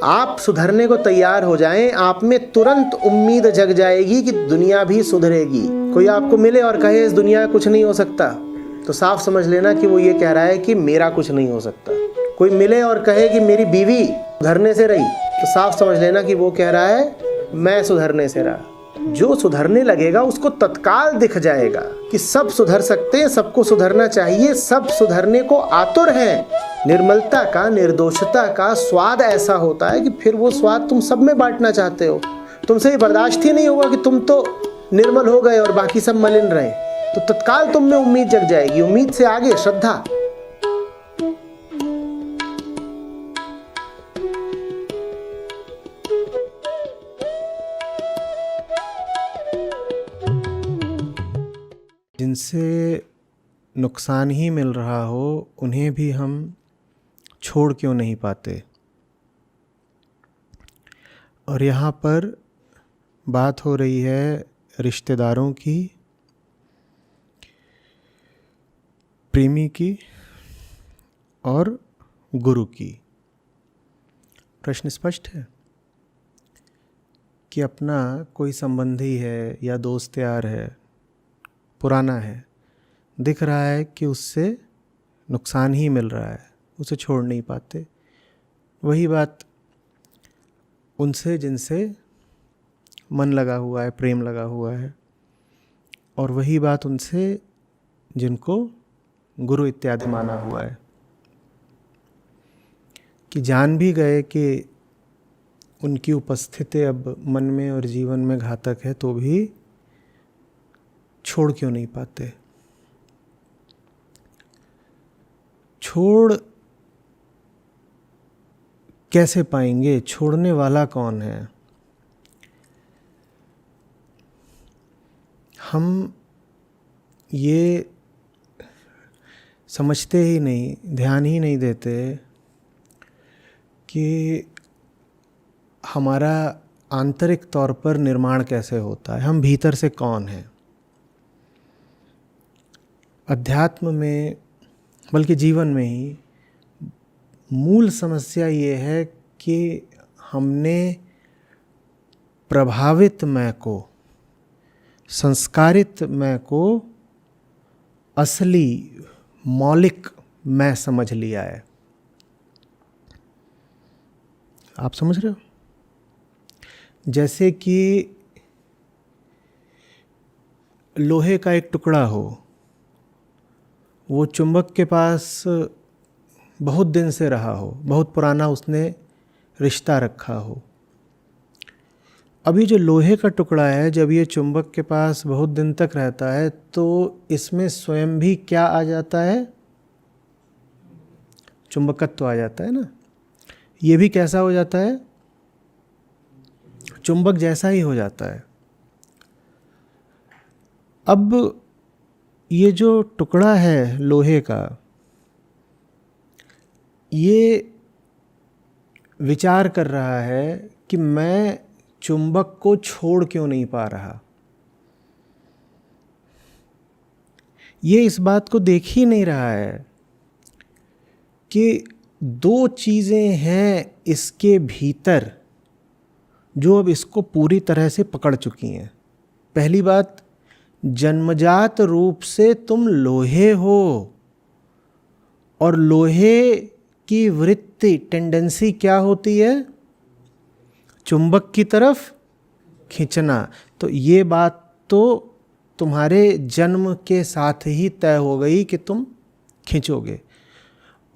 आप सुधरने को तैयार हो जाएं, आप में तुरंत उम्मीद जग जाएगी कि दुनिया भी सुधरेगी। कोई आपको मिले और कहे इस दुनिया में कुछ नहीं हो सकता, तो साफ समझ लेना कि वो ये कह रहा है कि मेरा कुछ नहीं हो सकता। कोई मिले और कहे कि मेरी बीवी सुधरने से रही, तो साफ समझ लेना कि वो कह रहा है मैं सुधरने से रहा। जो सुधरने लगेगा उसको तत्काल दिख जाएगा कि सब सुधर सकते हैं, सबको सुधरना चाहिए, सब सुधरने को आतुर हैं। निर्मलता का, निर्दोषता का स्वाद ऐसा होता है कि फिर वो स्वाद तुम सब में बांटना चाहते हो। तुमसे ये बर्दाश्त ही नहीं होगा कि तुम तो निर्मल हो गए और बाकी सब मलिन रहे। तो तत्काल तुम में उम्मीद जग जाएगी। उम्मीद से आगे श्रद्धा। जिनसे नुकसान ही मिल रहा हो उन्हें भी हम छोड़ क्यों नहीं पाते। और यहाँ पर बात हो रही है रिश्तेदारों की, प्रेमी की और गुरु की। प्रश्न स्पष्ट है कि अपना कोई संबंधी है या दोस्त यार है, पुराना है, दिख रहा है कि उससे नुकसान ही मिल रहा है, उसे छोड़ नहीं पाते। वही बात उनसे जिनसे मन लगा हुआ है, प्रेम लगा हुआ है, और वही बात उनसे जिनको गुरु इत्यादि माना हुआ है कि जान भी गए कि उनकी उपस्थिति अब मन में और जीवन में घातक है, तो भी छोड़ क्यों नहीं पाते। छोड़ कैसे पाएंगे? छोड़ने वाला कौन है? हम ये समझते ही नहीं, ध्यान ही नहीं देते कि हमारा आंतरिक तौर पर निर्माण कैसे होता है, हम भीतर से कौन हैं। अध्यात्म में बल्कि जीवन में ही मूल समस्या ये है कि हमने प्रभावित मैं को, संस्कारित मैं को असली मौलिक मैं समझ लिया है। आप समझ रहे हो? जैसे कि लोहे का एक टुकड़ा हो, वो चुंबक के पास बहुत दिन से रहा हो, बहुत पुराना उसने रिश्ता रखा हो। अभी जो लोहे का टुकड़ा है, जब ये चुंबक के पास बहुत दिन तक रहता है तो इसमें स्वयं भी क्या आ जाता है? चुंबकत्व आ जाता है ना। ये भी कैसा हो जाता है? चुंबक जैसा ही हो जाता है। अब ये जो टुकड़ा है लोहे का, ये विचार कर रहा है कि मैं चुंबक को छोड़ क्यों नहीं पा रहा। ये इस बात को देख ही नहीं रहा है कि दो चीज़ें हैं इसके भीतर जो अब इसको पूरी तरह से पकड़ चुकी हैं। पहली बात, जन्मजात रूप से तुम लोहे हो और लोहे की वृत्ति, टेंडेंसी क्या होती है? चुंबक की तरफ खींचना। तो ये बात तो तुम्हारे जन्म के साथ ही तय हो गई कि तुम खींचोगे।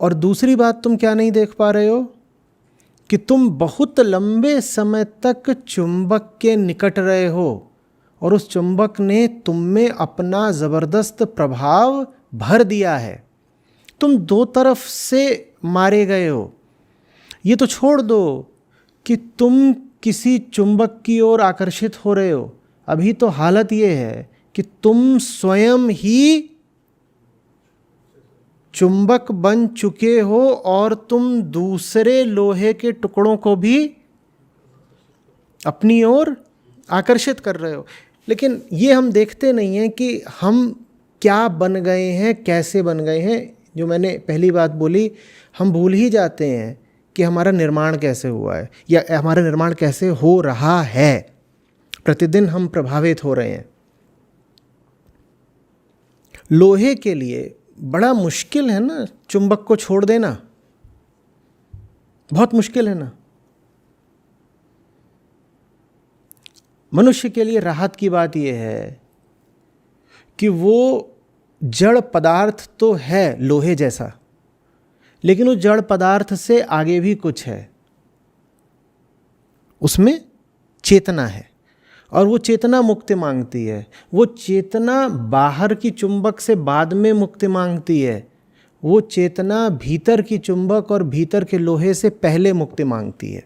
और दूसरी बात तुम क्या नहीं देख पा रहे हो कि तुम बहुत लंबे समय तक चुंबक के निकट रहे हो और उस चुंबक ने तुम में अपना ज़बरदस्त प्रभाव भर दिया है। तुम दो तरफ से मारे गए हो। ये तो छोड़ दो कि तुम किसी चुंबक की ओर आकर्षित हो रहे हो। अभी तो हालत ये है कि तुम स्वयं ही चुंबक बन चुके हो और तुम दूसरे लोहे के टुकड़ों को भी अपनी ओर आकर्षित कर रहे हो। लेकिन ये हम देखते नहीं हैं कि हम क्या बन गए हैं, कैसे बन गए हैं। जो मैंने पहली बात बोली, हम भूल ही जाते हैं कि हमारा निर्माण कैसे हुआ है या हमारा निर्माण कैसे हो रहा है। प्रतिदिन हम प्रभावित हो रहे हैं। लोहे के लिए बड़ा मुश्किल है ना चुंबक को छोड़ देना, बहुत मुश्किल है ना। मनुष्य के लिए राहत की बात यह है कि वो जड़ पदार्थ तो है लोहे जैसा, लेकिन उस जड़ पदार्थ से आगे भी कुछ है, उसमें चेतना है और वो चेतना मुक्ति मांगती है। वो चेतना बाहर की चुंबक से बाद में मुक्ति मांगती है। वो चेतना भीतर की चुंबक और भीतर के लोहे से पहले मुक्ति मांगती है।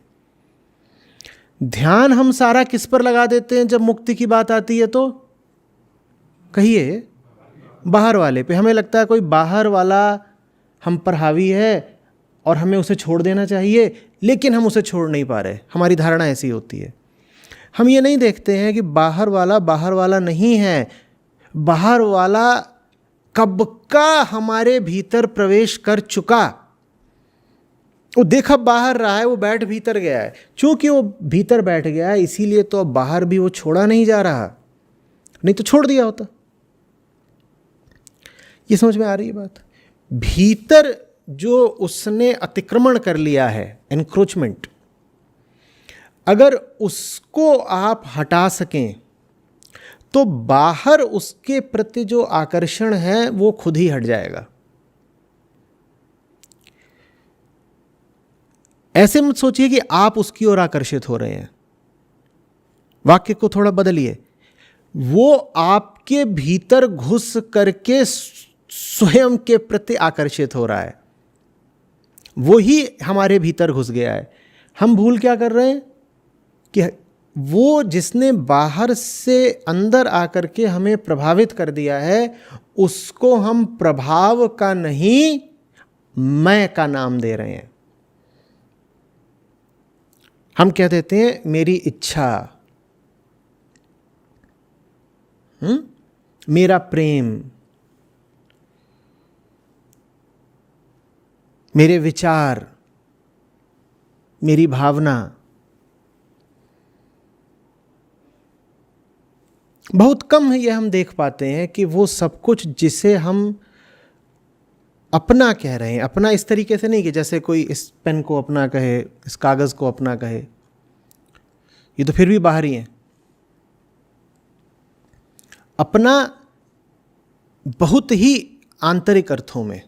ध्यान हम सारा किस पर लगा देते हैं जब मुक्ति की बात आती है? तो कहिए, बाहर वाले पे। हमें लगता है कोई बाहर वाला हम पर हावी है और हमें उसे छोड़ देना चाहिए, लेकिन हम उसे छोड़ नहीं पा रहे। हमारी धारणा ऐसी होती है। हम ये नहीं देखते हैं कि बाहर वाला नहीं है। बाहर वाला कब का हमारे भीतर प्रवेश कर चुका। वो देखा बाहर रहा है, वो बैठ भीतर गया है। चूंकि वो भीतर बैठ गया है इसीलिए तो अब बाहर भी वो छोड़ा नहीं जा रहा, नहीं तो छोड़ दिया होता। ये समझ में आ रही है बात? भीतर जो उसने अतिक्रमण कर लिया है, एनक्रोचमेंट, अगर उसको आप हटा सकें तो बाहर उसके प्रति जो आकर्षण है वो खुद ही हट जाएगा। ऐसे मत सोचिए कि आप उसकी ओर आकर्षित हो रहे हैं। वाक्य को थोड़ा बदलिए। वो आपके भीतर घुस करके स्वयं के प्रति आकर्षित हो रहा है। वो ही हमारे भीतर घुस गया है। हम भूल क्या कर रहे हैं कि वो जिसने बाहर से अंदर आकर के हमें प्रभावित कर दिया है उसको हम प्रभाव का नहीं मैं का नाम दे रहे हैं। हम कह देते हैं मेरी इच्छा, मेरा प्रेम, मेरे विचार, मेरी भावना। बहुत कम है ये हम देख पाते हैं कि वो सब कुछ जिसे हम अपना कह रहे हैं, अपना इस तरीके से नहीं कि जैसे कोई इस पेन को अपना कहे, इस कागज़ को अपना कहे, ये तो फिर भी बाहर ही है। अपना बहुत ही आंतरिक अर्थों में,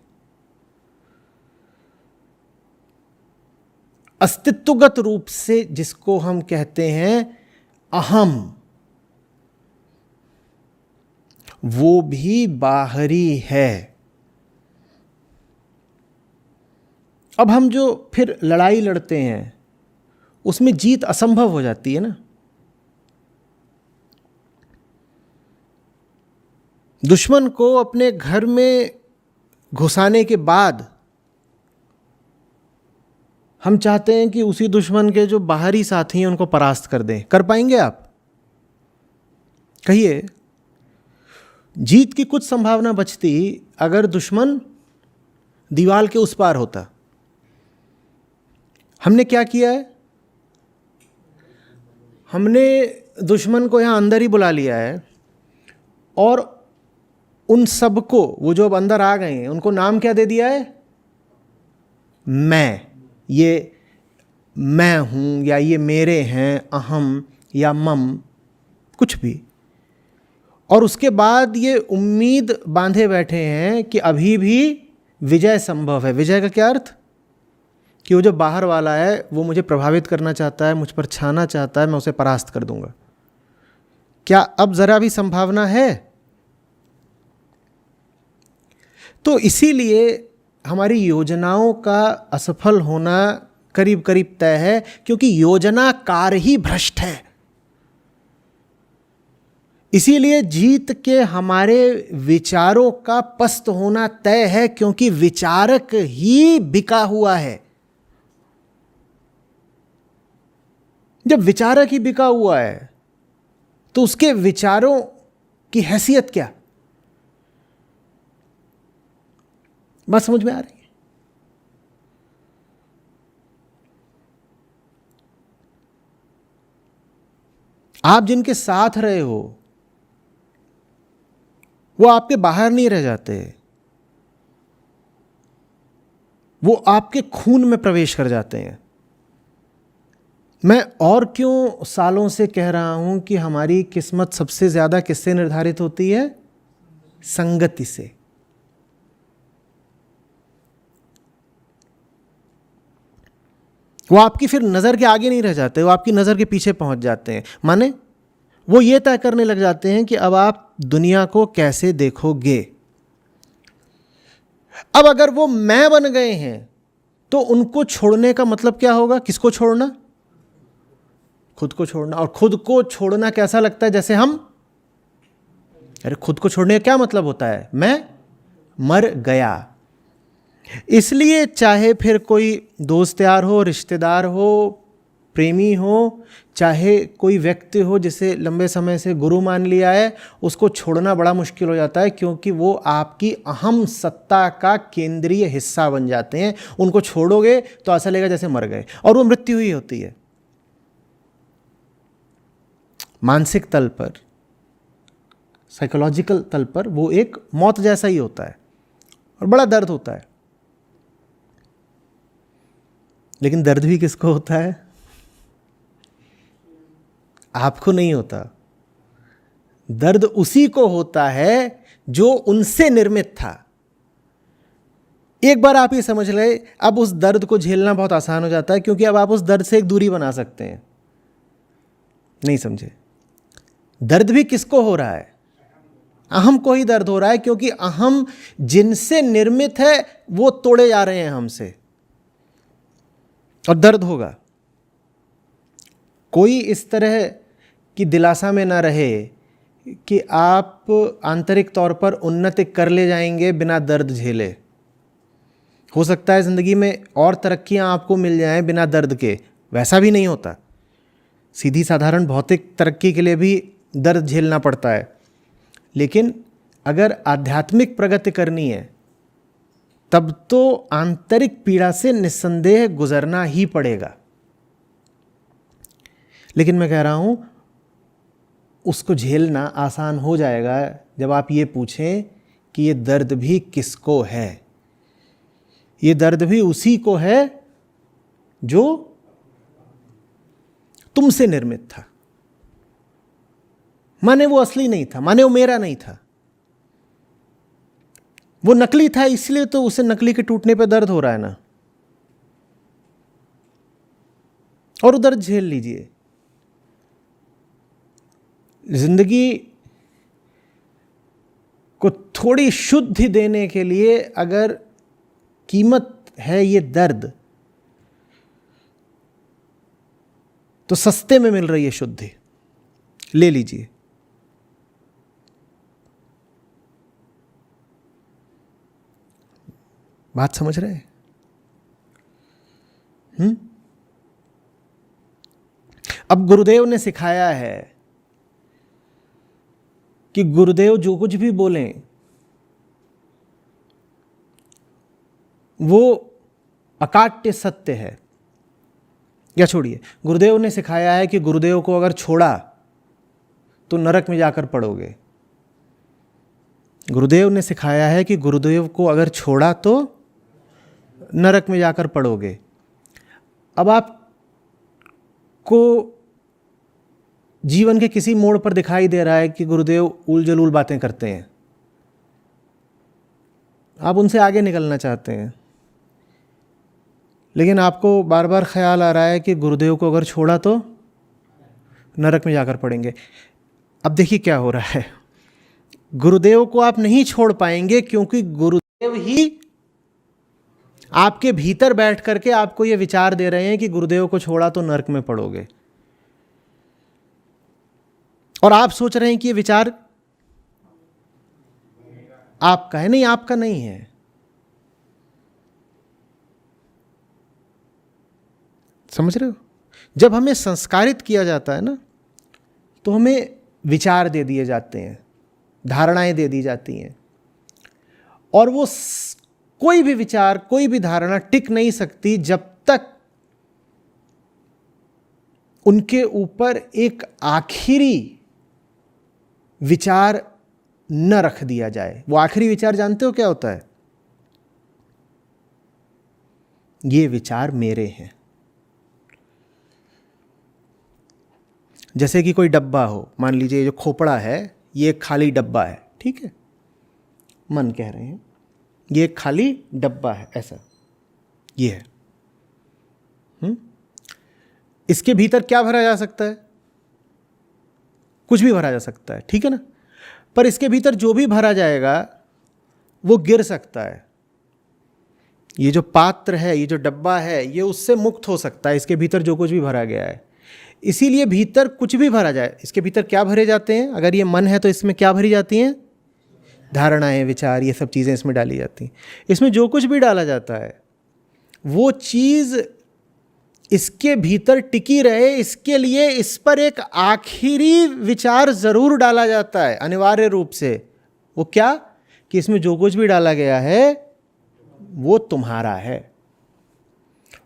अस्तित्वगत रूप से जिसको हम कहते हैं अहम, वो भी बाहरी है। अब हम जो फिर लड़ाई लड़ते हैं उसमें जीत असंभव हो जाती है ना। दुश्मन को अपने घर में घुसाने के बाद हम चाहते हैं कि उसी दुश्मन के जो बाहरी साथी हैं उनको परास्त कर दें। कर पाएंगे आप? कहिए। जीत की कुछ संभावना बचती अगर दुश्मन दीवार के उस पार होता। हमने क्या किया है? हमने दुश्मन को यहाँ अंदर ही बुला लिया है और उन सबको, वो जो अब अंदर आ गए हैं, उनको नाम क्या दे दिया है? मैं। ये मैं हूँ या ये मेरे हैं, अहम या मम, कुछ भी। और उसके बाद ये उम्मीद बांधे बैठे हैं कि अभी भी विजय संभव है। विजय का क्या अर्थ? कि वो जो बाहर वाला है वो मुझे प्रभावित करना चाहता है, मुझ पर छाना चाहता है, मैं उसे परास्त कर दूंगा। क्या अब जरा भी संभावना है? तो इसीलिए हमारी योजनाओं का असफल होना करीब करीब तय है, क्योंकि योजनाकार ही भ्रष्ट है। इसीलिए जीत के हमारे विचारों का पस्त होना तय है, क्योंकि विचारक ही बिका हुआ है। जब विचारक ही बिका हुआ है तो उसके विचारों की हैसियत क्या? बात समझ में आ रही है? आप जिनके साथ रहे हो वो आपके बाहर नहीं रह जाते, वो आपके खून में प्रवेश कर जाते हैं। मैं और क्यों सालों से कह रहा हूं कि हमारी किस्मत सबसे ज्यादा किससे निर्धारित होती है? संगति से। वो आपकी फिर नजर के आगे नहीं रह जाते, वो आपकी नजर के पीछे पहुंच जाते हैं। माने वो ये तय करने लग जाते हैं कि अब आप दुनिया को कैसे देखोगे। अब अगर वो मैं बन गए हैं तो उनको छोड़ने का मतलब क्या होगा? किसको छोड़ना? खुद को छोड़ना। और खुद को छोड़ना कैसा लगता है? जैसे हम, अरे खुद को छोड़ने का क्या मतलब होता है? मैं मर गया। इसलिए चाहे फिर कोई दोस्त यार हो, रिश्तेदार हो, प्रेमी हो, चाहे कोई व्यक्ति हो जिसे लंबे समय से गुरु मान लिया है, उसको छोड़ना बड़ा मुश्किल हो जाता है, क्योंकि वो आपकी अहम सत्ता का केंद्रीय हिस्सा बन जाते हैं। उनको छोड़ोगे तो ऐसा लगेगा जैसे मर गए, और वो मृत्यु ही होती है। मानसिक तल पर, साइकोलॉजिकल तल पर वो एक मौत जैसा ही होता है और बड़ा दर्द होता है। लेकिन दर्द भी किसको होता है? आपको नहीं होता। दर्द उसी को होता है जो उनसे निर्मित था। एक बार आप ये समझ ले, अब उस दर्द को झेलना बहुत आसान हो जाता है, क्योंकि अब आप उस दर्द से एक दूरी बना सकते हैं। नहीं समझे? दर्द भी किसको हो रहा है? अहम को ही दर्द हो रहा है, क्योंकि अहम जिनसे निर्मित है वो तोड़े जा रहे हैं हमसे, और दर्द होगा। कोई इस तरह की दिलासा में ना रहे कि आप आंतरिक तौर पर उन्नति कर ले जाएंगे बिना दर्द झेले। हो सकता है ज़िंदगी में और तरक्कियां आपको मिल जाएं बिना दर्द के, वैसा भी नहीं होता। सीधी साधारण भौतिक तरक्की के लिए भी दर्द झेलना पड़ता है। लेकिन अगर आध्यात्मिक प्रगति करनी है तब तो आंतरिक पीड़ा से निस्संदेह गुजरना ही पड़ेगा। लेकिन मैं कह रहा हूं उसको झेलना आसान हो जाएगा जब आप ये पूछें कि ये दर्द भी किसको है। ये दर्द भी उसी को है जो तुमसे निर्मित था। माने वो असली नहीं था, माने वो मेरा नहीं था, वो नकली था, इसलिए तो उसे नकली के टूटने पे दर्द हो रहा है ना। और वो दर्द झेल लीजिए। जिंदगी को थोड़ी शुद्धि देने के लिए अगर कीमत है ये दर्द, तो सस्ते में मिल रही है शुद्धि, ले लीजिए। बात समझ रहे हैं? अब गुरुदेव ने सिखाया है कि गुरुदेव जो कुछ भी बोलें वो अकाट्य सत्य है। या छोड़िए, गुरुदेव ने सिखाया है कि गुरुदेव को अगर छोड़ा तो नरक में जाकर पड़ोगे। गुरुदेव ने सिखाया है कि गुरुदेव को अगर छोड़ा तो नरक में जाकर पड़ोगे। अब आप को जीवन के किसी मोड़ पर दिखाई दे रहा है कि गुरुदेव उल जलूल बातें करते हैं, आप उनसे आगे निकलना चाहते हैं, लेकिन आपको बार बार ख्याल आ रहा है कि गुरुदेव को अगर छोड़ा तो नरक में जाकर पड़ेंगे। अब देखिए क्या हो रहा है, गुरुदेव को आप नहीं छोड़ पाएंगे, क्योंकि गुरुदेव ही आपके भीतर बैठ करके आपको ये विचार दे रहे हैं कि गुरुदेव को छोड़ा तो नरक में पड़ोगे। और आप सोच रहे हैं कि ये विचार आपका है। नहीं, आपका नहीं है। समझ रहे हो? जब हमें संस्कारित किया जाता है ना, तो हमें विचार दे दिए जाते हैं, धारणाएं दे दी जाती हैं, और वो कोई भी विचार, कोई भी धारणा टिक नहीं सकती जब तक उनके ऊपर एक आखिरी विचार न रख दिया जाए। वो आखिरी विचार जानते हो क्या होता है? ये विचार मेरे हैं। जैसे कि कोई डब्बा हो, मान लीजिए जो खोपड़ा है ये एक खाली डब्बा है, ठीक है, मन कह रहे हैं ये एक खाली डब्बा है, ऐसा ये है। इसके भीतर क्या भरा जा सकता है? कुछ भी भरा जा सकता है, ठीक है ना। पर इसके भीतर जो भी भरा जाएगा वो गिर सकता है। ये जो पात्र है, ये जो डब्बा है, ये उससे मुक्त हो सकता है, इसके भीतर जो कुछ भी भरा गया है। इसीलिए भीतर कुछ भी भरा जाए, इसके भीतर क्या भरे जाते हैं? अगर ये मन है तो इसमें क्या भरी जाती हैं? धारणाएं, विचार, ये सब चीज़ें इसमें डाली जाती हैं। इसमें जो कुछ भी डाला जाता है वो चीज़ इसके भीतर टिकी रहे, इसके लिए इस पर एक आखिरी विचार ज़रूर डाला जाता है अनिवार्य रूप से। वो क्या? कि इसमें जो कुछ भी डाला गया है वो तुम्हारा है।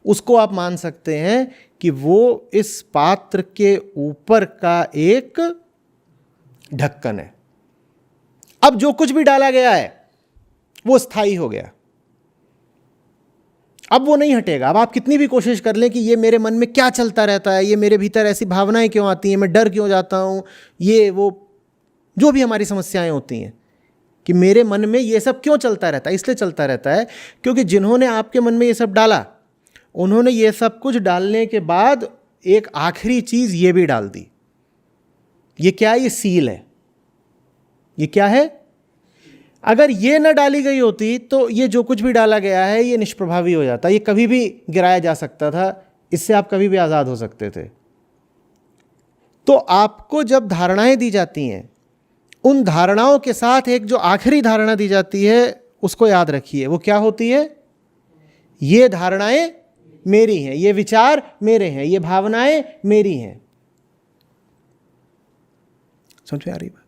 उसको आप मान सकते हैं कि वो इस पात्र के ऊपर का एक ढक्कन है। अब जो कुछ भी डाला गया है वो स्थायी हो गया, अब वो नहीं हटेगा। अब आप कितनी भी कोशिश कर लें कि ये मेरे मन में क्या चलता रहता है, ये मेरे भीतर ऐसी भावनाएं क्यों आती हैं, मैं डर क्यों जाता हूँ, ये वो जो भी हमारी समस्याएं होती हैं कि मेरे मन में ये सब क्यों चलता रहता है। इसलिए चलता रहता है क्योंकि जिन्होंने आपके मन में ये सब डाला, उन्होंने ये सब कुछ डालने के बाद एक आखिरी चीज़ ये भी डाल दी। ये क्या है? ये सील है। ये क्या है? अगर ये न डाली गई होती तो ये जो कुछ भी डाला गया है ये निष्प्रभावी हो जाता, ये कभी भी गिराया जा सकता था, इससे आप कभी भी आज़ाद हो सकते थे। तो आपको जब धारणाएं दी जाती हैं, उन धारणाओं के साथ एक जो आखिरी धारणा दी जाती है उसको याद रखिए। वो क्या होती है? ये धारणाएं मेरी हैं, ये विचार मेरे हैं, ये भावनाएं मेरी हैं। समझ में आ रही बात?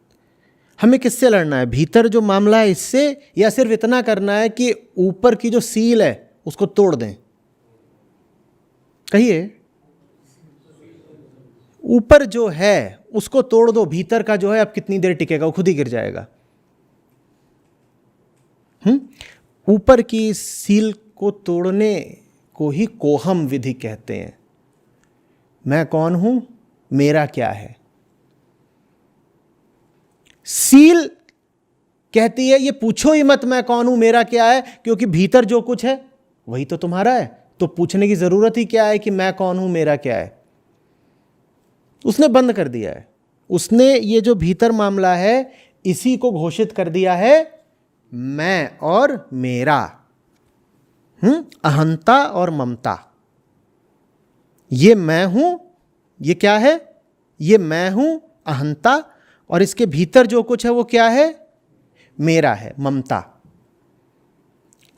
हमें किससे लड़ना है? भीतर जो मामला है इससे, या सिर्फ इतना करना है कि ऊपर की जो सील है उसको तोड़ दें? कहिए। ऊपर जो है उसको तोड़ दो, भीतर का जो है अब कितनी देर टिकेगा, वो खुद ही गिर जाएगा। ऊपर की सील को तोड़ने को ही कोहम विधि कहते हैं। मैं कौन हूं, मेरा क्या है। सील कहती है ये पूछो ही मत मैं कौन हूं, मेरा क्या है, क्योंकि भीतर जो कुछ है वही तो तुम्हारा है। तो पूछने की जरूरत ही क्या है कि मैं कौन हूं, मेरा क्या है। उसने बंद कर दिया है। उसने ये जो भीतर मामला है इसी को घोषित कर दिया है मैं और मेरा। अहंता और ममता, ये मैं हूं, ये क्या है? ये मैं हूं, अहंता, और इसके भीतर जो कुछ है वो क्या है? मेरा है, ममता।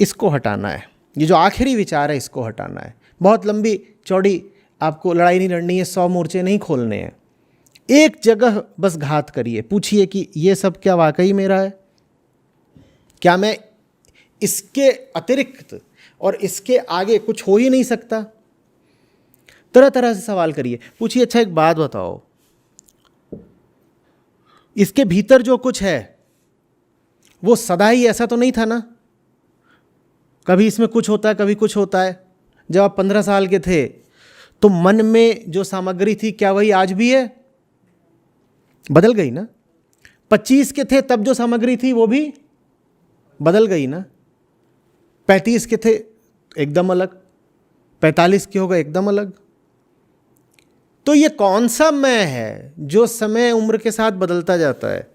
इसको हटाना है। ये जो आखिरी विचार है इसको हटाना है। बहुत लंबी चौड़ी आपको लड़ाई नहीं लड़नी है, 100 मोर्चे नहीं खोलने हैं। एक जगह बस घात करिए, पूछिए कि ये सब क्या वाकई मेरा है? क्या मैं इसके अतिरिक्त और इसके आगे कुछ हो ही नहीं सकता? तरह तरह से सवाल करिए, पूछिए अच्छा एक बात बताओ, इसके भीतर जो कुछ है वो सदा ही ऐसा तो नहीं था ना? कभी इसमें कुछ होता है, कभी कुछ होता है। जब आप 15 साल के थे तो मन में जो सामग्री थी क्या वही आज भी है? बदल गई ना। 25 के थे तब जो सामग्री थी वो भी बदल गई ना। 35 के थे एकदम अलग, 45 के होगा एकदम अलग। तो ये कौन सा मैं है जो समय उम्र के साथ बदलता जाता है?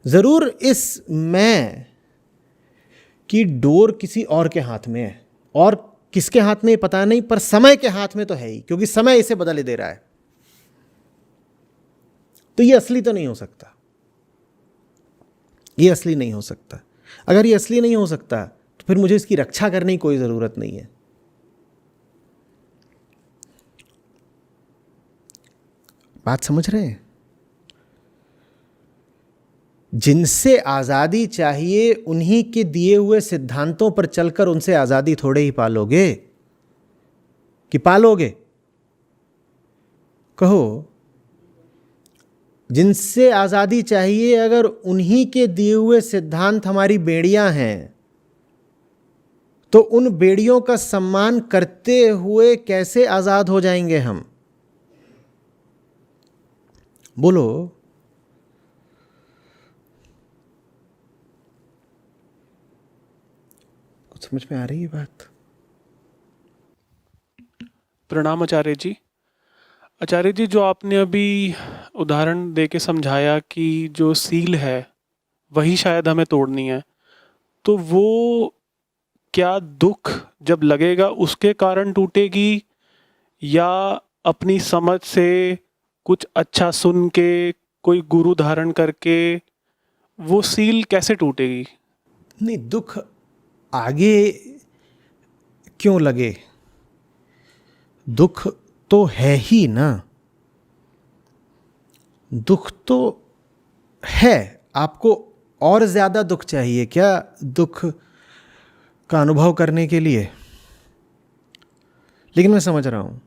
जरूर इस मैं की डोर किसी और के हाथ में है, और किसके हाथ में पता नहीं, पर समय के हाथ में तो है ही, क्योंकि समय इसे बदल दे रहा है। तो ये असली तो नहीं हो सकता, ये असली नहीं हो सकता। अगर ये असली नहीं हो सकता तो फिर मुझे इसकी रक्षा करने की कोई ज़रूरत नहीं है। बात समझ रहे हैं? जिनसे आज़ादी चाहिए उन्हीं के दिए हुए सिद्धांतों पर चलकर उनसे आज़ादी थोड़े ही पालोगे कि पालोगे। कहो, जिनसे आज़ादी चाहिए, अगर उन्हीं के दिए हुए सिद्धांत हमारी बेड़ियां हैं, तो उन बेड़ियों का सम्मान करते हुए कैसे आज़ाद हो जाएंगे हम? बोलो। कुछ समझ में आ रही है बात? प्रणाम आचार्य जी। आचार्य जी, जो आपने अभी उदाहरण दे के समझाया कि जो सील है वही शायद हमें तोड़नी है, तो वो क्या दुख जब लगेगा उसके कारण टूटेगी, या अपनी समझ से कुछ अच्छा सुन के कोई गुरु धारण करके वो सील कैसे टूटेगी? नहीं, दुख आगे क्यों लगे? दुख तो है ही ना, दुख तो है। आपको और ज़्यादा दुख चाहिए क्या दुख का अनुभव करने के लिए? लेकिन मैं समझ रहा हूँ,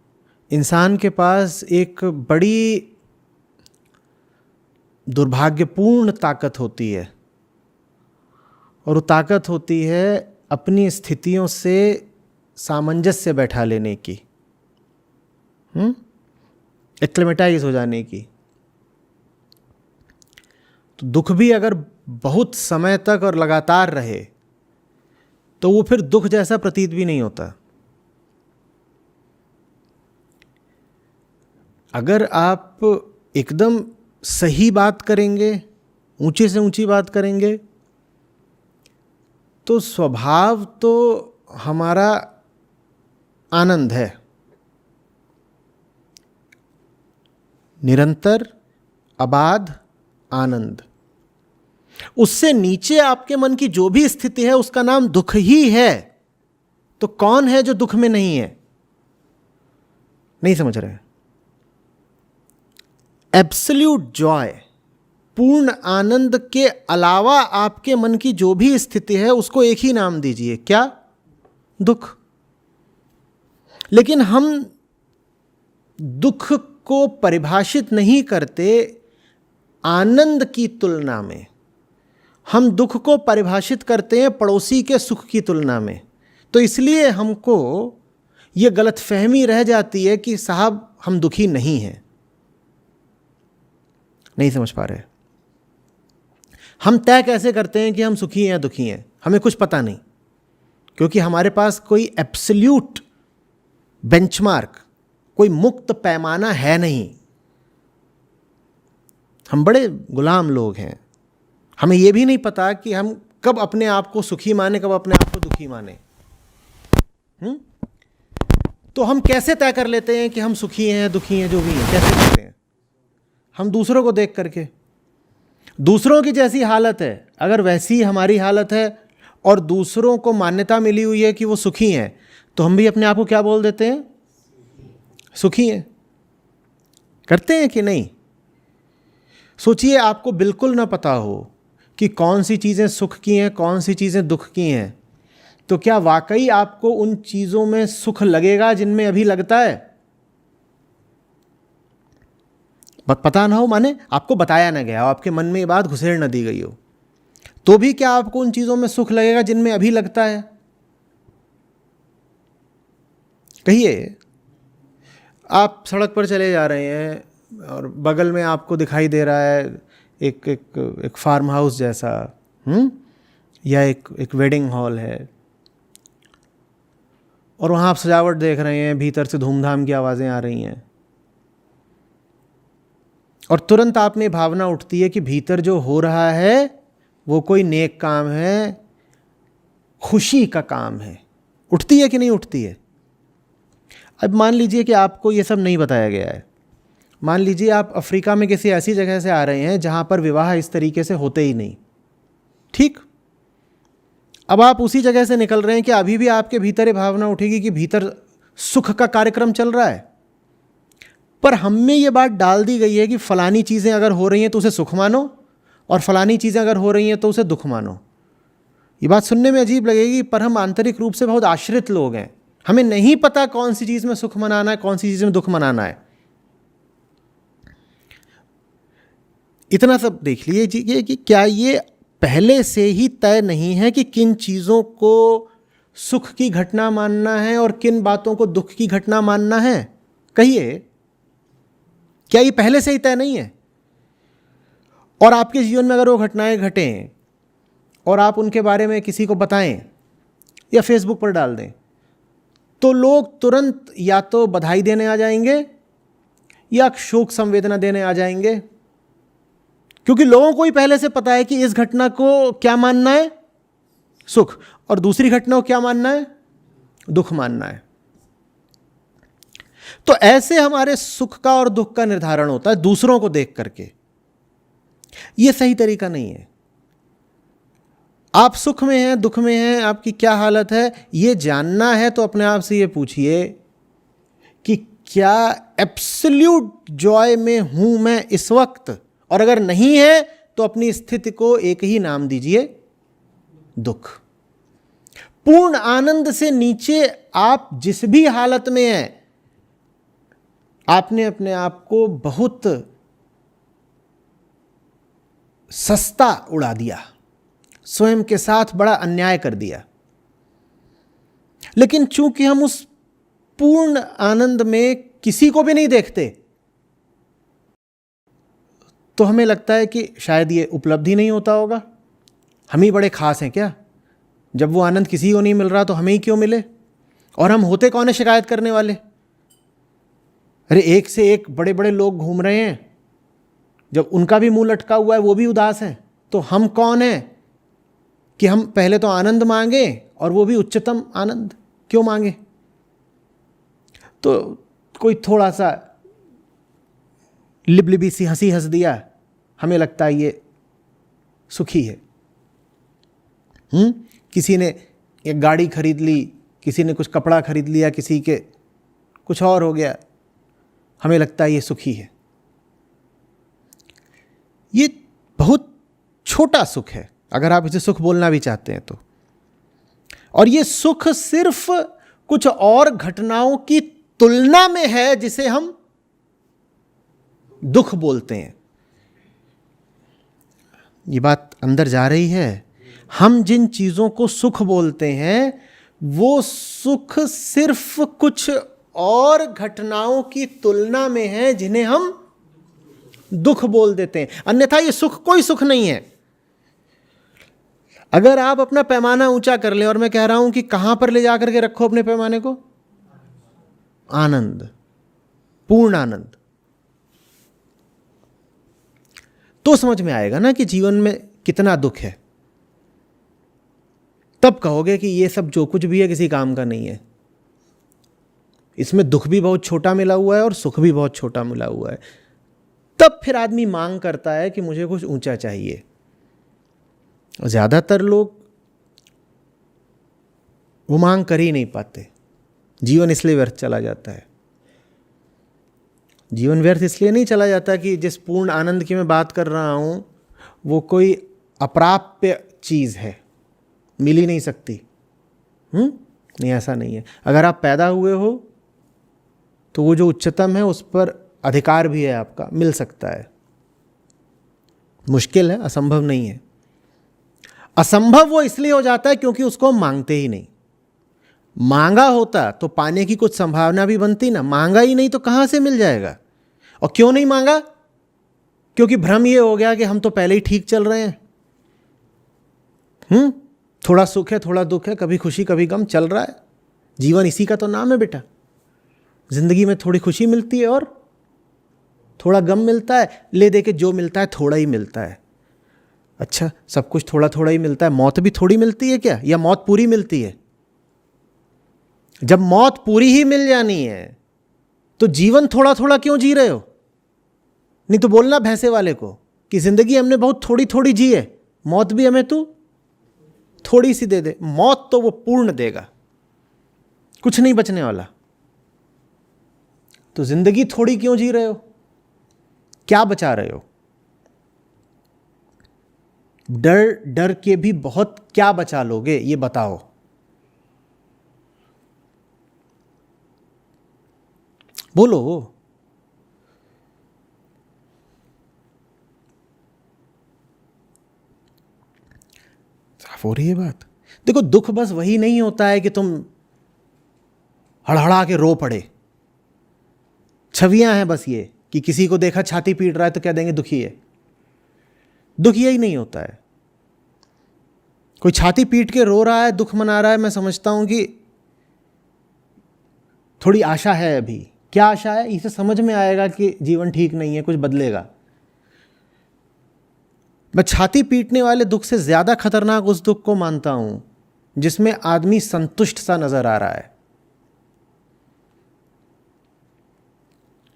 इंसान के पास एक बड़ी दुर्भाग्यपूर्ण ताकत होती है, और वो ताकत होती है अपनी स्थितियों से सामंजस्य बैठा लेने की, एक्लेमेटाइज हो जाने की। तो दुख भी अगर बहुत समय तक और लगातार रहे तो वो फिर दुख जैसा प्रतीत भी नहीं होता। अगर आप एकदम सही बात करेंगे, ऊंचे से ऊंची बात करेंगे, तो स्वभाव तो हमारा आनंद है, निरंतर अबाध आनंद। उससे नीचे आपके मन की जो भी स्थिति है उसका नाम दुख ही है। तो कौन है जो दुख में नहीं है? नहीं समझ रहे? एब्सोल्यूट जॉय, पूर्ण आनंद के अलावा आपके मन की जो भी स्थिति है उसको एक ही नाम दीजिए, क्या? दुख। लेकिन हम दुख को परिभाषित नहीं करते आनंद की तुलना में, हम दुख को परिभाषित करते हैं पड़ोसी के सुख की तुलना में। तो इसलिए हमको ये गलतफहमी रह जाती है कि साहब हम दुखी नहीं हैं। नहीं समझ पा रहे? हम तय कैसे करते हैं कि हम सुखी हैं या दुखी हैं? हमें कुछ पता नहीं, क्योंकि हमारे पास कोई एब्सोल्यूट बेंचमार्क, कोई मुक्त पैमाना है नहीं। हम बड़े गुलाम लोग हैं। हमें यह भी नहीं पता कि हम कब अपने आप को सुखी माने, कब अपने आप को दुखी माने। तो हम कैसे तय कर लेते हैं कि हम सुखी हैं, दुखी हैं, जो भी हैं? कैसे करते हैं? हम दूसरों को देख करके। दूसरों की जैसी हालत है, अगर वैसी हमारी हालत है और दूसरों को मान्यता मिली हुई है कि वो सुखी हैं, तो हम भी अपने आप को क्या बोल देते हैं? सुखी हैं। करते हैं कि नहीं? सोचिए, आपको बिल्कुल ना पता हो कि कौन सी चीज़ें सुख की हैं, कौन सी चीज़ें दुख की हैं, तो क्या वाकई आपको उन चीज़ों में सुख लगेगा जिनमें अभी लगता है? पता ना हो, माने आपको बताया ना गया हो, आपके मन में ये बात घुसेड़ ना दी गई हो, तो भी क्या आपको उन चीज़ों में सुख लगेगा जिनमें अभी लगता है? कहिए, आप सड़क पर चले जा रहे हैं और बगल में आपको दिखाई दे रहा है एक फार्म हाउस जैसा, या एक वेडिंग हॉल है, और वहाँ आप सजावट देख रहे हैं, भीतर से धूमधाम की आवाज़ें आ रही हैं, और तुरंत आप में भावना उठती है कि भीतर जो हो रहा है वो कोई नेक काम है, खुशी का काम है। उठती है कि नहीं उठती है? अब मान लीजिए कि आपको ये सब नहीं बताया गया है। मान लीजिए आप अफ्रीका में किसी ऐसी जगह से आ रहे हैं जहाँ पर विवाह इस तरीके से होते ही नहीं, ठीक? अब आप उसी जगह से निकल रहे हैं कि अभी भी आपके भीतर ये भावना उठेगी कि भीतर सुख का कार्यक्रम चल रहा है। पर हम में ये बात डाल दी गई है कि फलानी चीज़ें अगर हो रही हैं तो उसे सुख मानो, और फलानी चीज़ें अगर हो रही हैं तो उसे दुख मानो। ये बात सुनने में अजीब लगेगी, पर हम आंतरिक रूप से बहुत आश्रित लोग हैं। हमें नहीं पता कौन सी चीज़ में सुख मनाना है, कौन सी चीज़ में दुख मनाना है। इतना सब देख लीजिए कि क्या ये पहले से ही तय नहीं है कि किन चीज़ों को सुख की घटना मानना है और किन बातों को दुख की घटना मानना है? कहिए, क्या ये पहले से ही तय नहीं है? और आपके जीवन में अगर वो घटनाएं घटें और आप उनके बारे में किसी को बताएं या फेसबुक पर डाल दें, तो लोग तुरंत या तो बधाई देने आ जाएंगे या शोक संवेदना देने आ जाएंगे, क्योंकि लोगों को ही पहले से पता है कि इस घटना को क्या मानना है, सुख, और दूसरी घटना को क्या मानना है, दुख मानना है। तो ऐसे हमारे सुख का और दुख का निर्धारण होता है दूसरों को देख करके। यह सही तरीका नहीं है। आप सुख में हैं, दुख में हैं, आपकी क्या हालत है, यह जानना है तो अपने आप से यह पूछिए कि क्या एब्सोल्यूट जॉय में हूं मैं इस वक्त, और अगर नहीं है तो अपनी स्थिति को एक ही नाम दीजिए, दुख। पूर्ण आनंद से नीचे आप जिस भी हालत में हैं, आपने अपने आप को बहुत सस्ता उड़ा दिया, स्वयं के साथ बड़ा अन्याय कर दिया। लेकिन चूंकि हम उस पूर्ण आनंद में किसी को भी नहीं देखते, तो हमें लगता है कि शायद ये उपलब्धि नहीं होता होगा, हम ही बड़े खास हैं क्या? जब वो आनंद किसी को नहीं मिल रहा तो हमें ही क्यों मिले? और हम होते कौन है शिकायत करने वाले? अरे एक से एक बड़े बड़े लोग घूम रहे हैं, जब उनका भी मुंह लटका हुआ है, वो भी उदास है, तो हम कौन हैं कि हम पहले तो आनंद मांगे और वो भी उच्चतम आनंद क्यों मांगे? तो कोई थोड़ा सा लिबलिबी सी हंसी हंस दिया, हमें लगता है ये सुखी है। किसी ने एक गाड़ी खरीद ली, किसी ने कुछ कपड़ा खरीद लिया, किसी के कुछ और हो गया, हमें लगता है ये सुखी है। ये बहुत छोटा सुख है, अगर आप इसे सुख बोलना भी चाहते हैं तो। और ये सुख सिर्फ कुछ और घटनाओं की तुलना में है जिसे हम दुख बोलते हैं। ये बात अंदर जा रही है? हम जिन चीजों को सुख बोलते हैं, वो सुख सिर्फ कुछ और घटनाओं की तुलना में है जिन्हें हम दुख बोल देते हैं। अन्यथा ये सुख कोई सुख नहीं है। अगर आप अपना पैमाना ऊंचा कर लें, और मैं कह रहा हूं कि कहां पर ले जाकर के रखो अपने पैमाने को, आनंद, पूर्ण आनंद, तो समझ में आएगा ना कि जीवन में कितना दुख है। तब कहोगे कि ये सब जो कुछ भी है किसी काम का नहीं है, इसमें दुख भी बहुत छोटा मिला हुआ है और सुख भी बहुत छोटा मिला हुआ है। तब फिर आदमी मांग करता है कि मुझे कुछ ऊंचा चाहिए। ज्यादातर लोग वो मांग कर ही नहीं पाते, जीवन इसलिए व्यर्थ चला जाता है। जीवन व्यर्थ इसलिए नहीं चला जाता कि जिस पूर्ण आनंद की मैं बात कर रहा हूं वो कोई अप्राप्य चीज है, मिल ही नहीं सकती। नहीं, ऐसा नहीं है। अगर आप पैदा हुए हो तो वो जो उच्चतम है उस पर अधिकार भी है आपका, मिल सकता है। मुश्किल है, असंभव नहीं है। असंभव वो इसलिए हो जाता है क्योंकि उसको हम मांगते ही नहीं। मांगा होता तो पाने की कुछ संभावना भी बनती ना, मांगा ही नहीं तो कहां से मिल जाएगा? और क्यों नहीं मांगा? क्योंकि भ्रम ये हो गया कि हम तो पहले ही ठीक चल रहे हैं। थोड़ा सुख है, थोड़ा दुख है, कभी खुशी कभी गम चल रहा है। जीवन इसी का तो नाम है बेटा। जिंदगी में थोड़ी खुशी मिलती है और थोड़ा गम मिलता है, ले दे के जो मिलता है थोड़ा ही मिलता है। अच्छा, सब कुछ थोड़ा थोड़ा ही मिलता है, मौत भी थोड़ी मिलती है क्या, या मौत पूरी मिलती है? जब मौत पूरी ही मिल जानी है तो जीवन थोड़ा थोड़ा क्यों जी रहे हो? नहीं तो बोलना भैंसे वाले को कि जिंदगी हमने बहुत थोड़ी थोड़ी जी है, मौत भी हमें तू थोड़ी सी दे दे। मौत तो वो पूर्ण देगा, कुछ नहीं बचने वाला। तो जिंदगी थोड़ी क्यों जी रहे हो? क्या बचा रहे हो? डर डर के भी बहुत क्या बचा लोगे, ये बताओ। बोलो। साफ हो रही है बात। देखो, दुख बस वही नहीं होता है कि तुम हड़हड़ा के रो पड़े। छवियां हैं बस ये कि किसी को देखा छाती पीट रहा है तो कह देंगे दुखी है। दुख यही नहीं होता है। कोई छाती पीट के रो रहा है, दुख मना रहा है, मैं समझता हूं कि थोड़ी आशा है अभी। क्या आशा है? इसे समझ में आएगा कि जीवन ठीक नहीं है, कुछ बदलेगा। मैं छाती पीटने वाले दुख से ज्यादा खतरनाक उस दुख को मानता हूं जिसमें आदमी संतुष्ट सा नजर आ रहा है।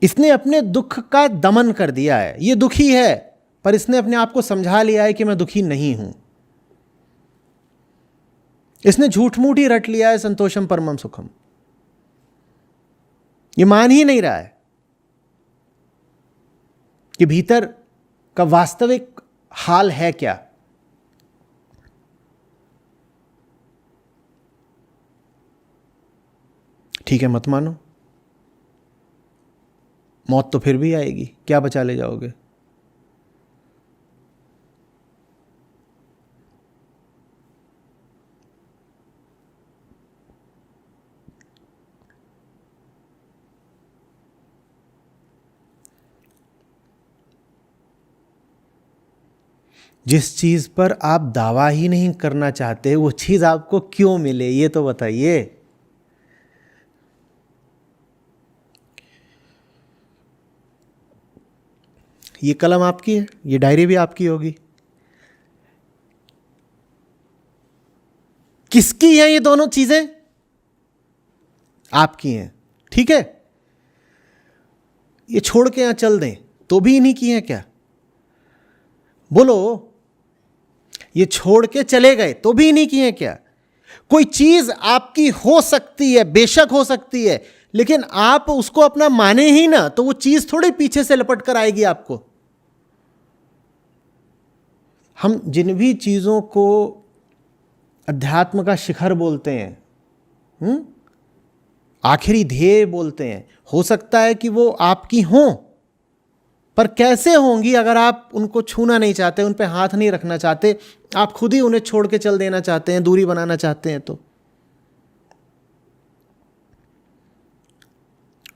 इसने अपने दुख का दमन कर दिया है। ये दुखी है पर इसने अपने आप को समझा लिया है कि मैं दुखी नहीं हूं। इसने झूठ मूठ ही रट लिया है संतोषम परमम सुखम। ये मान ही नहीं रहा है कि भीतर का वास्तविक हाल है क्या। ठीक है, मत मानो, मौत तो फिर भी आएगी, क्या बचा ले जाओगे। जिस चीज पर आप दावा ही नहीं करना चाहते वो चीज आपको क्यों मिले, ये तो बताइए। ये कलम आपकी है, ये डायरी भी आपकी होगी। किसकी है ये दोनों चीजें? आपकी हैं, ठीक है। ये छोड़ के यहां चल दें तो भी इन्हीं की है क्या? बोलो, ये छोड़ के चले गए तो भी इन्हीं की है क्या? कोई चीज आपकी हो सकती है, बेशक हो सकती है, लेकिन आप उसको अपना माने ही ना तो वो चीज थोड़ी पीछे से लपट कर आएगी आपको। हम जिन भी चीजों को अध्यात्म का शिखर बोलते हैं, आखिरी ध्येय बोलते हैं, हो सकता है कि वो आपकी हों, पर कैसे होंगी अगर आप उनको छूना नहीं चाहते, उन पे हाथ नहीं रखना चाहते, आप खुद ही उन्हें छोड़ के चल देना चाहते हैं, दूरी बनाना चाहते हैं। तो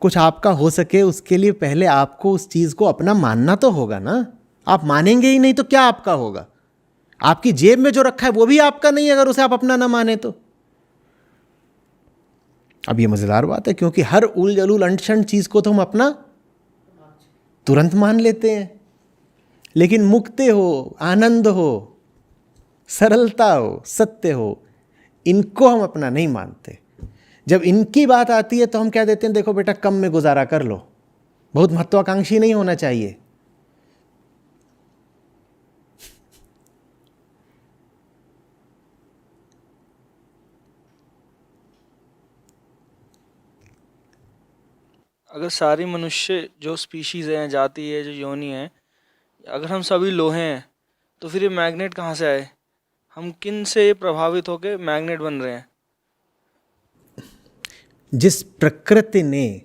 कुछ आपका हो सके उसके लिए पहले आपको उस चीज को अपना मानना तो होगा ना। आप मानेंगे ही नहीं तो क्या आपका होगा? आपकी जेब में जो रखा है वो भी आपका नहीं, अगर उसे आप अपना ना माने तो। अब ये मजेदार बात है क्योंकि हर उल जलूल अंट-शंट चीज को तो हम अपना तुरंत मान लेते हैं, लेकिन मुक्ति हो, आनंद हो, सरलता हो, सत्य हो, इनको हम अपना नहीं मानते। जब इनकी बात आती है तो हम कह देते हैं देखो बेटा कम में गुजारा कर लो, बहुत महत्वाकांक्षी नहीं होना चाहिए। अगर सारी मनुष्य जो स्पीशीज़ हैं, जाति है, जो योनि है, अगर हम सभी लोहे हैं तो फिर ये मैग्नेट कहाँ से आए? हम किन से प्रभावित होकर मैग्नेट बन रहे हैं? जिस प्रकृति ने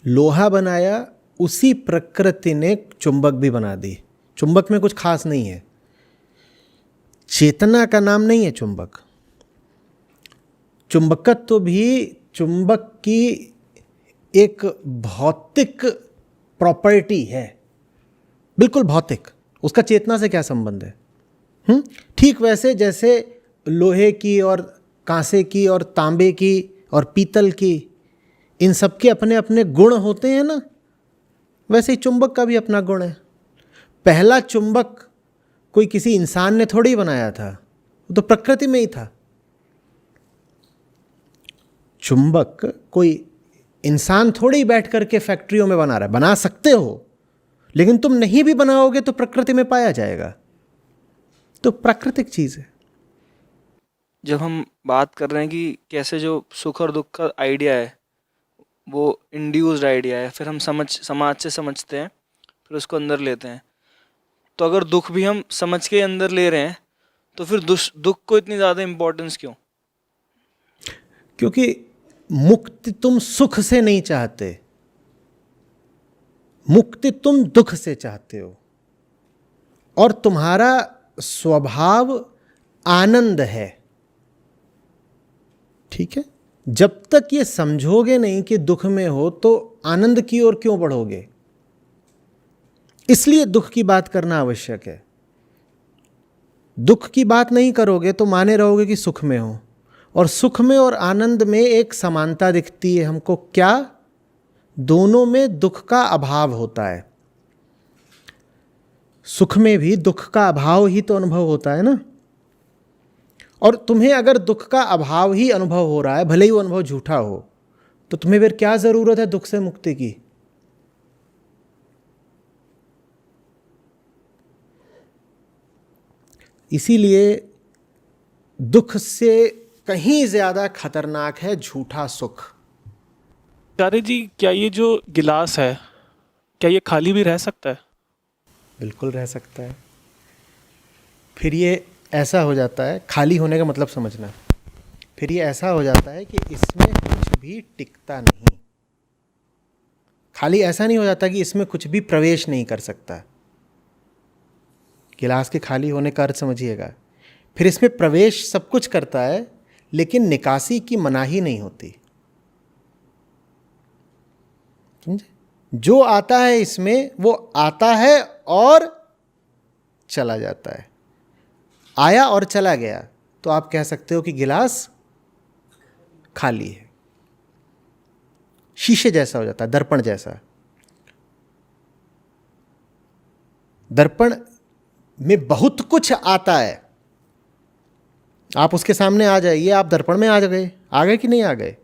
लोहा बनाया उसी प्रकृति ने चुंबक भी बना दी। चुंबक में कुछ खास नहीं है, चेतना का नाम नहीं है चुंबक। चुंबकत्व भी चुंबक की एक भौतिक प्रॉपर्टी है, बिल्कुल भौतिक। उसका चेतना से क्या संबंध है? ठीक वैसे जैसे लोहे की और कांसे की और तांबे की और पीतल की, इन सब के अपने अपने गुण होते हैं ना, वैसे ही चुंबक का भी अपना गुण है। पहला चुंबक कोई किसी इंसान ने थोड़ी बनाया था, वो तो प्रकृति में ही था। चुंबक कोई इंसान थोड़ी बैठ करके फैक्ट्रियों में बना रहा है। बना सकते हो, लेकिन तुम नहीं भी बनाओगे तो प्रकृति में पाया जाएगा। तो प्राकृतिक चीज है। जब हम बात कर रहे हैं कि कैसे जो सुख और दुख का आइडिया है वो इंड्यूस्ड आइडिया है, फिर हम समाज से समझते हैं, फिर उसको अंदर लेते हैं। तो अगर दुख भी हम समझ के अंदर ले रहे हैं तो फिर दुख को इतनी ज़्यादा इम्पोर्टेंस क्यों? क्योंकि मुक्ति तुम सुख से नहीं चाहते, मुक्ति तुम दुख से चाहते हो। और तुम्हारा स्वभाव आनंद है। ठीक है, जब तक ये समझोगे नहीं कि दुख में हो तो आनंद की ओर क्यों बढ़ोगे। इसलिए दुख की बात करना आवश्यक है। दुख की बात नहीं करोगे तो माने रहोगे कि सुख में हो, और सुख में और आनंद में एक समानता दिखती है हमको। क्या? दोनों में दुख का अभाव होता है। सुख में भी दुख का अभाव ही तो अनुभव होता है ना। और तुम्हें अगर दुख का अभाव ही अनुभव हो रहा है, भले ही वो अनुभव झूठा हो, तो तुम्हें फिर क्या जरूरत है दुख से मुक्ति की। इसीलिए दुख से कहीं ज्यादा खतरनाक है झूठा सुख। आचार्य जी, क्या ये जो गिलास है, क्या ये खाली भी रह सकता है? बिल्कुल रह सकता है। फिर ये ऐसा हो जाता है, खाली होने का मतलब समझना, फिर ये ऐसा हो जाता है कि इसमें कुछ भी टिकता नहीं। खाली ऐसा नहीं हो जाता कि इसमें कुछ भी प्रवेश नहीं कर सकता। गिलास के खाली होने का अर्थ समझिएगा। फिर इसमें प्रवेश सब कुछ करता है, लेकिन निकासी की मनाही नहीं होती। समझे? जो आता है इसमें वो आता है और चला जाता है। आया और चला गया तो आप कह सकते हो कि गिलास खाली है। शीशे जैसा हो जाता है, दर्पण जैसा। दर्पण में बहुत कुछ आता है। आप उसके सामने आ जाइए, आप दर्पण में आ गए कि नहीं आ गए,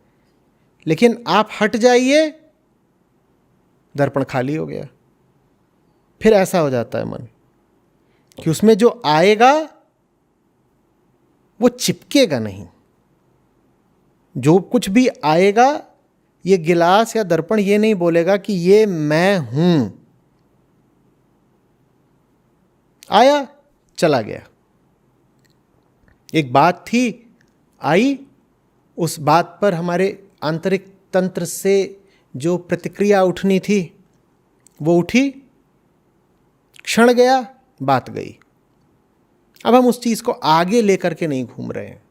लेकिन आप हट जाइए, दर्पण खाली हो गया। फिर ऐसा हो जाता है मन कि उसमें जो आएगा वो चिपकेगा नहीं। जो कुछ भी आएगा, ये गिलास या दर्पण ये नहीं बोलेगा कि ये मैं हूं। आया, चला गया। एक बात थी, आई, उस बात पर हमारे आंतरिक तंत्र से जो प्रतिक्रिया उठनी थी वो उठी, क्षण गया, बात गई। अब हम उस चीज को आगे लेकर के नहीं घूम रहे हैं।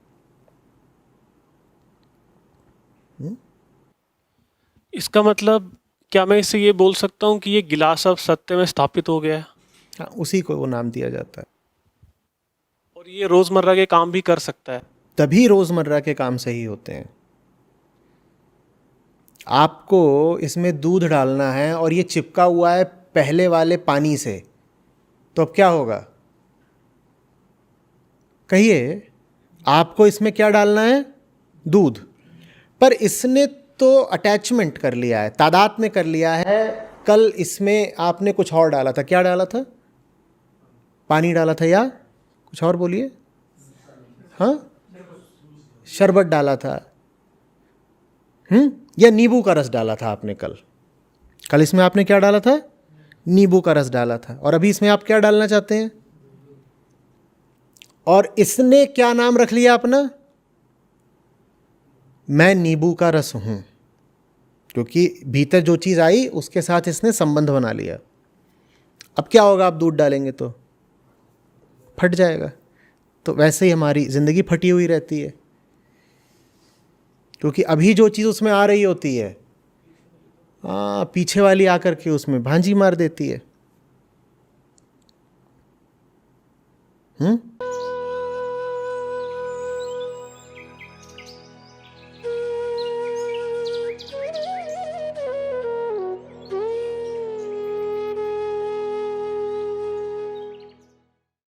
इसका मतलब क्या मैं इससे ये बोल सकता हूँ कि ये गिलास अब सत्य में स्थापित हो गया है हाँ, उसी को वो नाम दिया जाता है। और ये रोजमर्रा के काम भी कर सकता है? तभी रोजमर्रा के काम सही होते हैं। आपको इसमें दूध डालना है और ये चिपका हुआ है पहले वाले पानी से, तो अब क्या होगा? कहिए, आपको इसमें क्या डालना है? दूध। पर इसने तो अटैचमेंट कर लिया है, तादात्म्य कर लिया है। कल इसमें आपने कुछ और डाला था। क्या डाला था? पानी डाला था या कुछ और बोलिए? हाँ, शरबत डाला था। या नींबू का रस डाला था आपने कल। कल इसमें आपने क्या डाला था? नींबू का रस डाला था। और अभी इसमें आप क्या डालना चाहते हैं? और इसने क्या नाम रख लिया अपना? मैं नींबू का रस हूं, क्योंकि भीतर जो चीज आई उसके साथ इसने संबंध बना लिया। अब क्या होगा? आप दूध डालेंगे तो फट जाएगा। तो वैसे ही हमारी जिंदगी फटी हुई रहती है, क्योंकि अभी जो चीज उसमें आ रही होती है, पीछे वाली आकर के उसमें भांजी मार देती है।